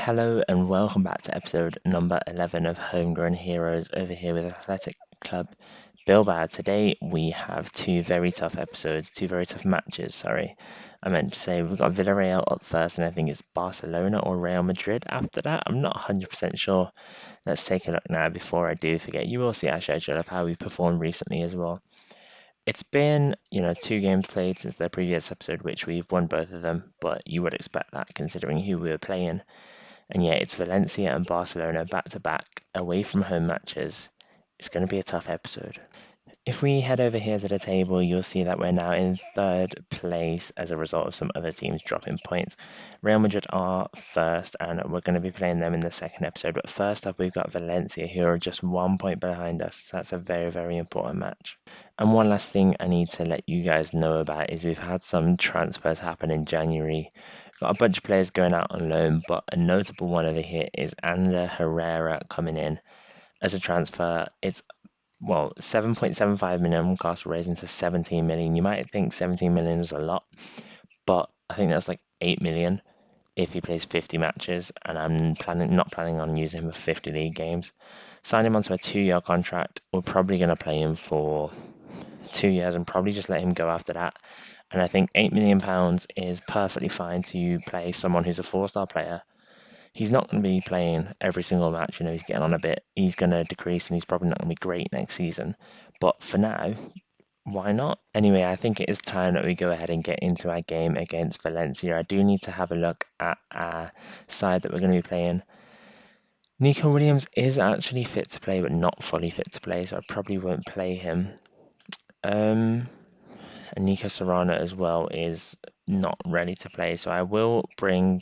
Hello and welcome back to episode number 11 of Homegrown Heroes over here with Athletic Club Bilbao. Today we have two very tough matches, sorry. I meant to say we've got Villarreal up first and I think it's Barcelona or Real Madrid after that. I'm not 100% sure. Let's take a look now before I do forget. You will see our schedule of how we've performed recently as well. It's been, two games played since the previous episode, which we've won both of them, but you would expect that considering who we were playing. And yeah, it's Valencia and Barcelona back to back away from home matches. It's going to be a tough episode. If we head over here to the table, you'll see that we're now in third place as a result of some other teams dropping points. Real Madrid are first, and we're going to be playing them in the second episode. But first up, we've got Valencia, who are just 1 point behind us. So that's a very, very important match. And one last thing I need to let you guys know about is we've had some transfers happen in January. Got a bunch of players going out on loan, but a notable one over here is Ander Herrera coming in as a transfer. It's 7.75 minimum cost raising to 17 million. You might think 17 million is a lot, but I think that's like 8 million if he plays 50 matches, and I'm not planning on using him for 50 league games. Sign him onto a 2-year contract. We're probably going to play him for 2 years and probably just let him go after that. And I think £8 million is perfectly fine to play someone who's a 4-star player. He's not going to be playing every single match. He's getting on a bit. He's going to decrease and he's probably not going to be great next season. But for now, why not? Anyway, I think it is time that we go ahead and get into our game against Valencia. I do need to have a look at our side that we're going to be playing. Nico Williams is actually fit to play, but not fully fit to play, so I probably won't play him. And Nico Serrano as well is not ready to play, so I will bring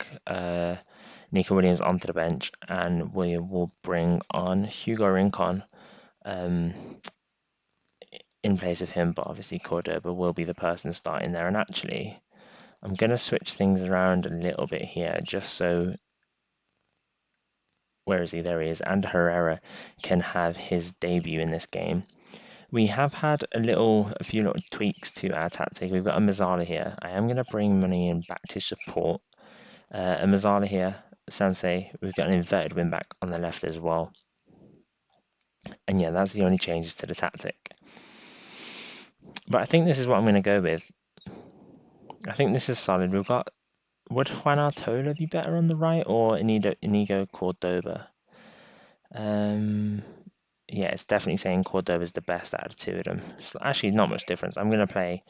Nico Williams onto the bench, and we will bring on Hugo Rincon in place of him, but obviously Cordoba will be the person starting there. And actually, I'm going to switch things around a little bit here, just so, where is he? There he is, and Herrera can have his debut in this game. We have had a few little tweaks to our tactic. We've got a Mazzala here. I am going to bring money in back to support. A Mazzala here, Sansei. We've got an inverted wing back on the left as well. And yeah, that's the only changes to the tactic. But I think this is what I'm going to go with. I think this is solid. Would Juan Artola be better on the right or Inigo Cordoba? Yeah, it's definitely saying Cordoba is the best out of the two of them. So actually, not much difference. I'm going to play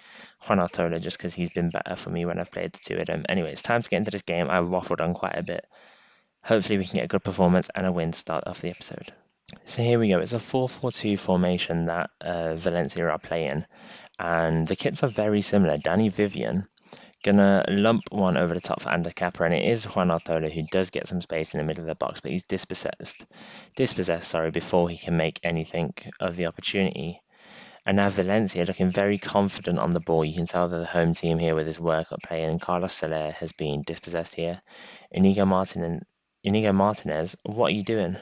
Juan Artola just because he's been better for me when I've played the two of them. Anyway, it's time to get into this game. I've waffled on quite a bit. Hopefully we can get a good performance and a win to start off the episode. So here we go. It's a 4-4-2 formation that Valencia are playing. And the kits are very similar. Danny Vivian gonna lump one over the top for Undercapper, and it is Juan Artola who does get some space in the middle of the box, but he's dispossessed, before he can make anything of the opportunity. And now Valencia looking very confident on the ball. You can tell that the home team here with his workup play, and Carlos Soler has been dispossessed here. Inigo Martinez, what are you doing?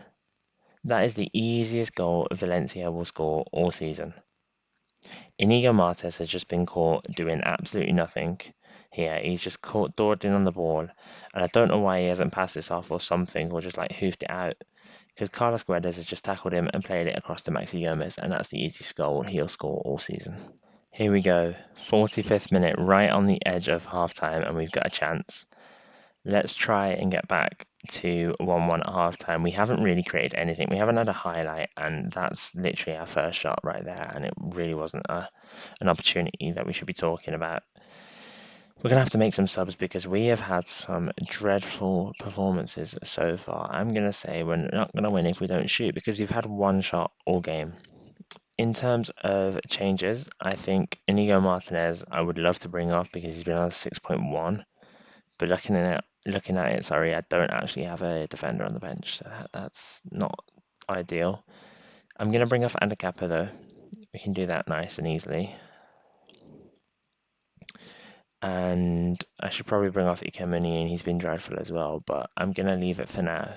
That is the easiest goal Valencia will score all season. Inigo Martinez has just been caught doing absolutely nothing here. He's just caught dawdling on the ball, and I don't know why he hasn't passed this off or something, or just like hoofed it out, because Carlos Guedes has just tackled him and played it across to Maxi Gomez, and that's the easiest goal he'll score all season. Here we go, 45th minute, right on the edge of half-time, and we've got a chance. Let's try and get back to 1-1 at half-time. We haven't really created anything. We haven't had a highlight, and that's literally our first shot right there, and it really wasn't an opportunity that we should be talking about. We're going to have to make some subs because we have had some dreadful performances so far. I'm going to say we're not going to win if we don't shoot because we've had one shot all game. In terms of changes, I think Inigo Martinez I would love to bring off because he's been on 6.1. But looking at it, I don't actually have a defender on the bench, so that's not ideal. I'm going to bring off Undercapper though. We can do that nice and easily. And I should probably bring off Ikemuni, and he's been dreadful as well, but I'm going to leave it for now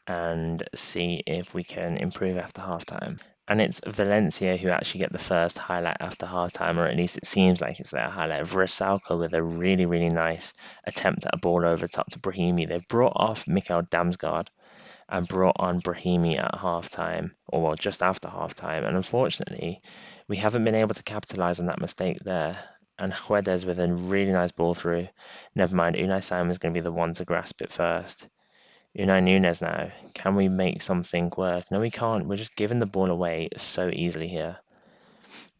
and see if we can improve after halftime. And it's Valencia who actually get the first highlight after halftime, or at least it seems like it's their highlight. Vrsaljko with a really, really nice attempt at a ball over top to Brahimi. They've brought off Mikael Damsgaard and brought on Brahimi at halftime, or well, just after halftime. And unfortunately, we haven't been able to capitalize on that mistake there. And Juedes with a really nice ball through. Never mind, Unai Simon's going to be the one to grasp it first. Unai Nunes now. Can we make something work? No, we can't. We're just giving the ball away so easily here.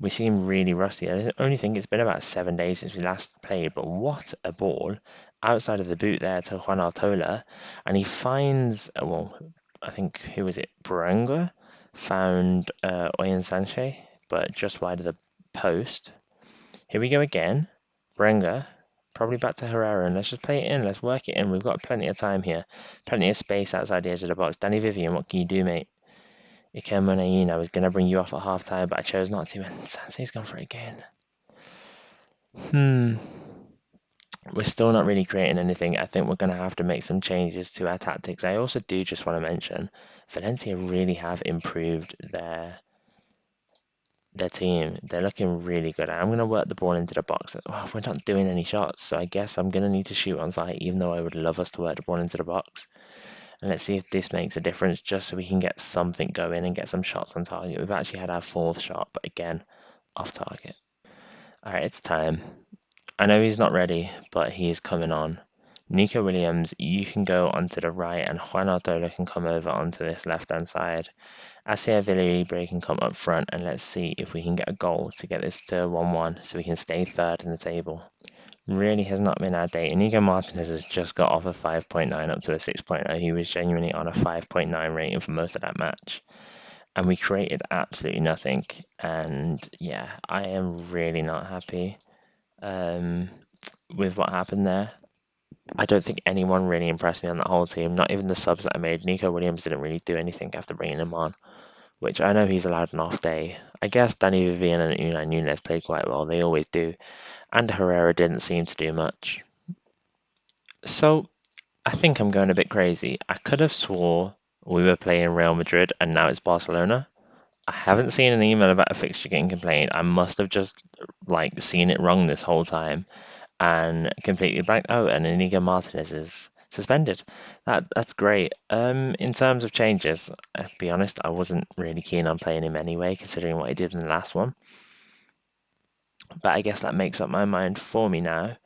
We seem really rusty. I only think it's been about 7 days since we last played, but what a ball outside of the boot there to Juan Altola. And he finds, well, I think, who was it? Berenguer found Oyen Sanche, but just wide of the post. Here we go again. Berenguer. Probably back to Herrera, and let's just play it in. Let's work it in. We've got plenty of time here. Plenty of space outside the edge of the box. Danny Vivian, what can you do, mate? Iker Muniain, I was going to bring you off at half time, but I chose not to, and Sanse's gone for it again. We're still not really creating anything. I think we're going to have to make some changes to our tactics. I also do just want to mention, Valencia really have improved their team. They're looking really good. I'm going to work the ball into the box. Oh, we're not doing any shots, so I guess I'm going to need to shoot on sight, even though I would love us to work the ball into the box. And let's see if this makes a difference, just so we can get something going and get some shots on target. We've actually had our fourth shot, but again, off target. All right, it's time. I know he's not ready, but he is coming on. Nico Williams, you can go onto the right, and Juan Artola can come over onto this left-hand side. Asia Villalibre can come up front, and let's see if we can get a goal to get this to 1-1 so we can stay third in the table. Really has not been our day. Inigo Martinez has just got off a 5.9 up to a 6.0. He was genuinely on a 5.9 rating for most of that match. And we created absolutely nothing. And yeah, I am really not happy with what happened there. I don't think anyone really impressed me on that whole team, not even the subs that I made. Nico Williams didn't really do anything after bringing him on, which I know he's allowed an off day. I guess Danny Vivian and Unai Nunes played quite well. They always do. And Herrera didn't seem to do much. So I think I'm going a bit crazy. I could have swore we were playing Real Madrid and now it's Barcelona. I haven't seen an email about a fixture getting complained. I must have just like seen it wrong this whole time and completely blanked out. And Inigo Martinez is suspended. That's great. In terms of changes, I'll be honest, I wasn't really keen on playing him anyway, considering what he did in the last one. But I guess that makes up my mind for me now.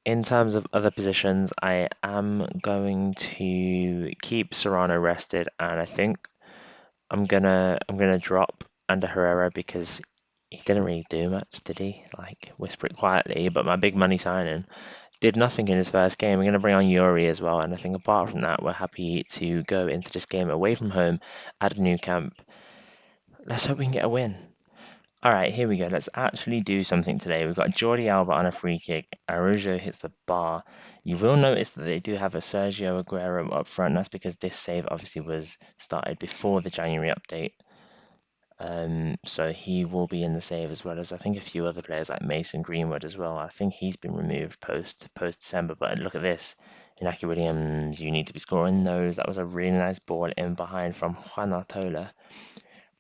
In terms of other positions, I am going to keep Serrano rested, and I think I'm gonna drop under Herrera because he didn't really do much, did he? Like whisper it quietly, but my big money signing did nothing in his first game. I'm gonna bring on Yuri as well, and I think apart from that, we're happy to go into this game away from home at a new camp. Let's hope we can get a win. All right, here we go. Let's actually do something today. We've got Jordi Alba on a free kick. Araujo hits the bar. You will notice that they do have a Sergio Aguero up front. That's because this save obviously was started before the January update. So he will be in the save as well as I think a few other players like Mason Greenwood as well. I think he's been removed post December. But look at this. Inaki Williams, you need to be scoring those. That was a really nice ball in behind from Juan Artola,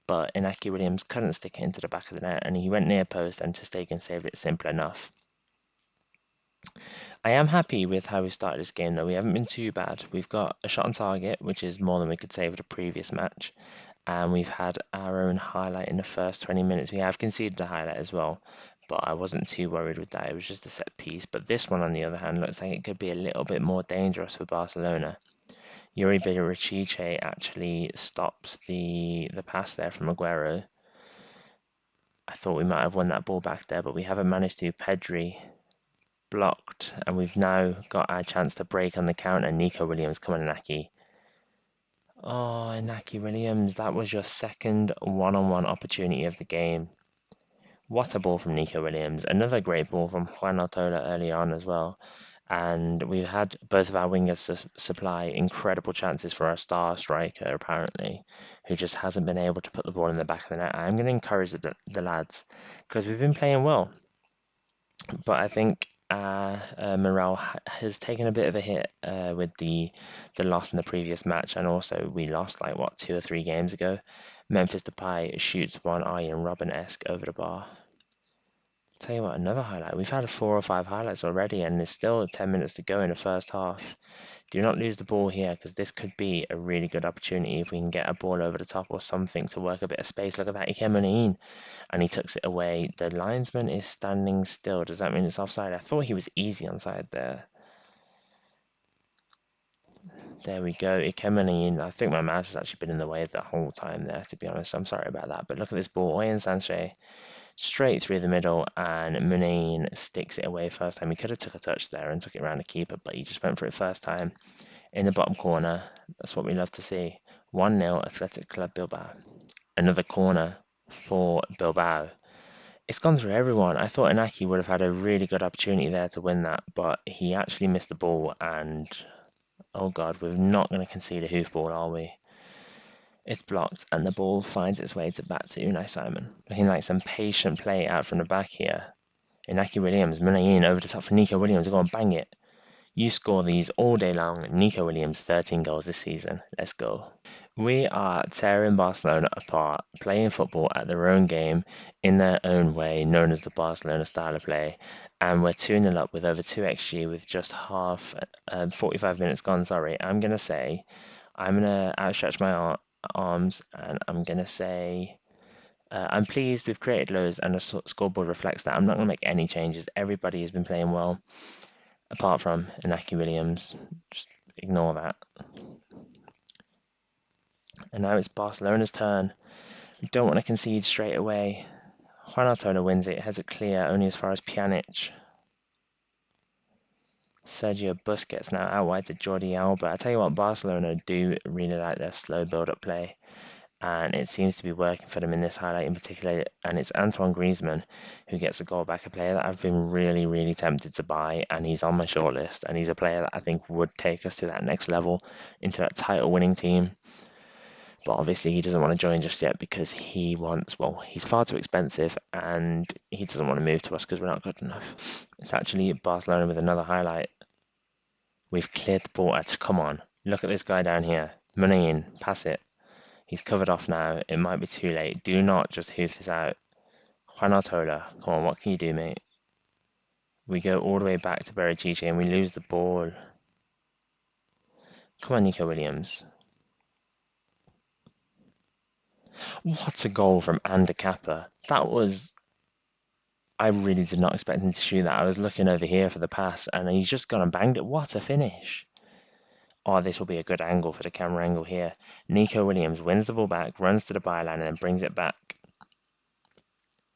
but Inaki Williams couldn't stick it into the back of the net, and he went near post and Ter Stegen saved it simple enough. I am happy with how we started this game, though. We haven't been too bad. We've got a shot on target, which is more than we could save at a previous match, and we've had our own highlight in the first 20 minutes. We have conceded a highlight as well, but I wasn't too worried with that. It was just a set piece. But this one, on the other hand, looks like it could be a little bit more dangerous for Barcelona. Yuri Bidarichiche actually stops the pass there from Aguero. I thought we might have won that ball back there, but we haven't managed to. Pedri blocked, and we've now got our chance to break on the counter. Nico Williams, come on, Inaki. Oh, Inaki Williams, that was your second one-on-one opportunity of the game. What a ball from Nico Williams. Another great ball from Juan Artola early on as well. And we've had both of our wingers supply incredible chances for our star striker, apparently, who just hasn't been able to put the ball in the back of the net. I'm going to encourage the lads because we've been playing well. But I think morale has taken a bit of a hit with the loss in the previous match, and also we lost like what 2 or 3 games ago. Memphis Depay shoots one Iron Robin-esque over the bar. Tell you what, another highlight. We've had 4 or 5 highlights already, and there's still 10 minutes to go in the first half. Do not lose the ball here, because this could be a really good opportunity if we can get a ball over the top or something to work a bit of space. Look at that, Ikemenin, and he tucks it away. The linesman is standing still. Does that mean it's offside? I thought he was easy onside there. There we go, Ikemenin. I think my mouse has actually been in the way the whole time there, to be honest. I'm sorry about that. But look at this ball. Oyen Sanche straight through the middle, and Munain sticks it away first time. He could have took a touch there and took it around the keeper, but he just went for it first time in the bottom corner. That's what we love to see. 1-0 Athletic Club Bilbao. Another corner for Bilbao. It's gone through everyone. I thought Inaki would have had a really good opportunity there to win that, but he actually missed the ball, and oh god, we're not going to concede a hoofball, are we? It's blocked, and the ball finds its way back to Unai Simon. Looking like some patient play out from the back here. Inaki Williams, Munayin over the top for Nico Williams. Go on, bang it. You score these all day long. Nico Williams, 13 goals this season. Let's go. We are tearing Barcelona apart, playing football at their own game, in their own way, known as the Barcelona style of play. And we're 2-0 up with over 2 XG with just 45 minutes gone, sorry. I'm going to outstretch my arms, and I'm going to say I'm pleased we've created loads, and the scoreboard reflects that. I'm not going to make any changes. Everybody has been playing well, apart from Inaki Williams. Just ignore that. And now it's Barcelona's turn. We don't want to concede straight away. Juan Artola wins it, has it clear only as far as Pjanic. Sergio Busquets now out wide to Jordi Alba. I tell you what, Barcelona do really like their slow build-up play, and it seems to be working for them in this highlight in particular. And it's Antoine Griezmann who gets a goal back, a player that I've been really, really tempted to buy, and he's on my shortlist, and he's a player that I think would take us to that next level, into that title-winning team. But obviously he doesn't want to join just yet because he's far too expensive, and he doesn't want to move to us because we're not good enough. It's actually Barcelona with another highlight. We've cleared the ball. Come on, look at this guy down here. Munayin, pass it. He's covered off now. It might be too late. Do not just hoof this out. Juan Artola, come on, what can you do, mate? We go all the way back to Berichichi and we lose the ball. Come on, Nico Williams. What a goal from Ander Kappa. I really did not expect him to shoot that. I was looking over here for the pass, and he's just gone and banged it. What a finish. Oh, this will be a good angle for the camera angle here. Nico Williams wins the ball back, runs to the byline, and then brings it back.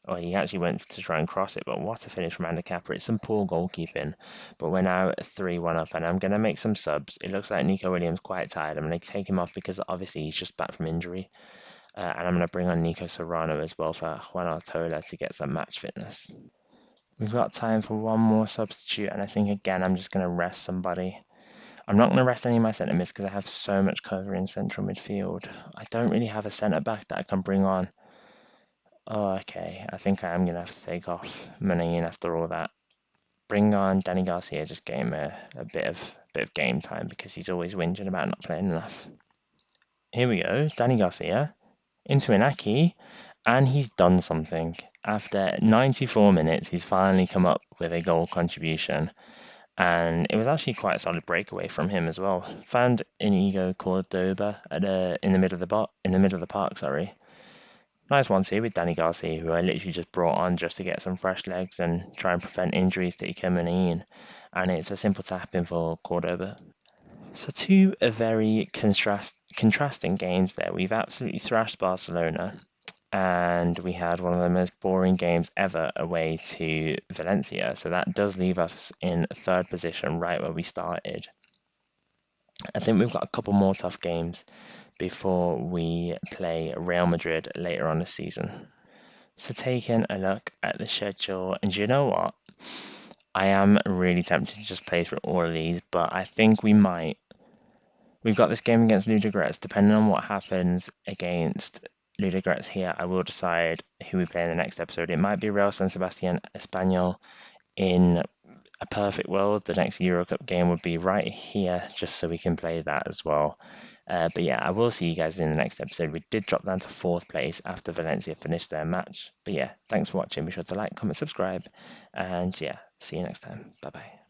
Oh, he actually went to try and cross it, but what a finish from Ander Kappa. It's some poor goalkeeping, but we're now 3-1 up, and I'm going to make some subs. It looks like Nico Williams quite tired. I'm going to take him off because obviously he's just back from injury. And I'm going to bring on Nico Serrano as well for Juan Artola to get some match fitness. We've got time for one more substitute, and I think again I'm just going to rest somebody. I'm not going to rest any of my centre mids because I have so much cover in central midfield. I don't really have a centre back that I can bring on. Oh, okay. I think I am going to have to take off Munayin after all that. Bring on Danny Garcia, just get him a bit of game time because he's always whinging about not playing enough. Here we go, Danny Garcia into Inaki, and he's done something. After 94 minutes, he's finally come up with a goal contribution, and it was actually quite a solid breakaway from him as well. Found Inigo Cordoba in the middle of the park. Sorry, nice one too with Danny Garcia, who I literally just brought on just to get some fresh legs and try and prevent injuries to Ikemenin, and it's a simple tap in for Cordoba. So two very contrasting games there. We've absolutely thrashed Barcelona, and we had one of the most boring games ever away to Valencia. So that does leave us in third position, right where we started. I think we've got a couple more tough games before we play Real Madrid later on this season. So taking a look at the schedule, and you know what? I am really tempted to just play through all of these, but I think we might. We've got this game against Ludogorets. Depending on what happens against Ludogorets here, I will decide who we play in the next episode. It might be Real San Sebastian Espanyol in a perfect world, the next Euro Cup game would be right here, just so we can play that as well. But yeah, I will see you guys in the next episode. We did drop down to fourth place after Valencia finished their match. But yeah, thanks for watching. Be sure to like, comment, subscribe, and yeah, see you next time. Bye bye.